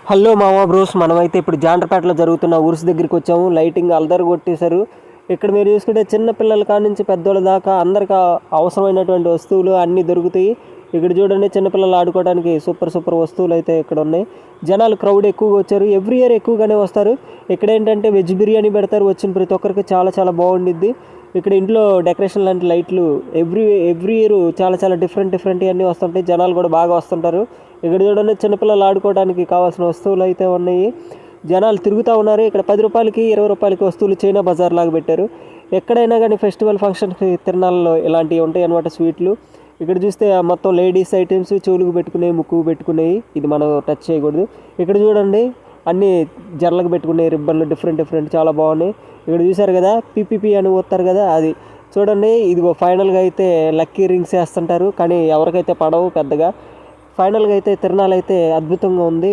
Hello మామా bros, మనమైతే ఇప్పుడు జాండ్రపేటలో జరుగుతున్న ఉరుసు దగ్గరికి వచ్చాము. లైటింగ్ అల్దరు కొట్టేశారు. ఇక్కడ మీరు చూసుకుంటే చిన్న పిల్లల కాడ నుంచి పెద్దోళ్ళ దాకా అందరికి అవసరమైనటువంటి వస్తువులు అన్నీ దొరుకుతాయి. ఇక్కడ చూడండి, చిన్నపిల్లలు ఆడుకోవడానికి సూపర్ సూపర్ వస్తువులు అయితే ఇక్కడ ఉన్నాయి. జనాలు క్రౌడ్ ఎక్కువగా వచ్చారు. ఎవ్రీ ఇయర్ ఎక్కువగానే వస్తారు. ఇక్కడ ఏంటంటే వెజ్ బిర్యానీ పెడతారు. వచ్చిన ప్రతి ఒక్కరికి చాలా చాలా బాగుండిద్ది. ఇక్కడ ఇంట్లో డెకరేషన్ లాంటి లైట్లు ఎవ్రీ ఇయర్ చాలా చాలా డిఫరెంట్ అన్నీ వస్తుంటాయి. జనాలు కూడా బాగా వస్తుంటారు. ఇక్కడ చూడండి, చిన్నపిల్లలు ఆడుకోవడానికి కావాల్సిన వస్తువులు అయితే ఉన్నాయి. జనాలు తిరుగుతూ ఉన్నారు. ఇక్కడ 10 రూపాయలకి 20 రూపాయలకి వస్తువులు చైనా బజార్ లాగా పెట్టారు. ఎక్కడైనా కానీ ఫెస్టివల్ ఫంక్షన్కి తిరణాలలో ఇలాంటివి ఉంటాయి అన్నమాట, స్వీట్లు. ఇక్కడ చూస్తే మొత్తం లేడీస్ ఐటమ్స్, చెవులకు పెట్టుకునేవి, ముక్కు పెట్టుకునేవి. ఇది మనం టచ్ చేయకూడదు. ఇక్కడ చూడండి, అన్నీ జర్లకు పెట్టుకునే రిబ్బన్లు డిఫరెంట్ చాలా బాగున్నాయి. ఇక్కడ చూసారు కదా, పిపిపి అని పోతారు కదా, అది చూడండి. ఇదిగో ఫైనల్గా అయితే లక్కీ రింగ్స్ వేస్తుంటారు, కానీ ఎవరికైతే పడవు పెద్దగా. ఫైనల్గా అయితే తిరణాలు అయితే అద్భుతంగా ఉంది.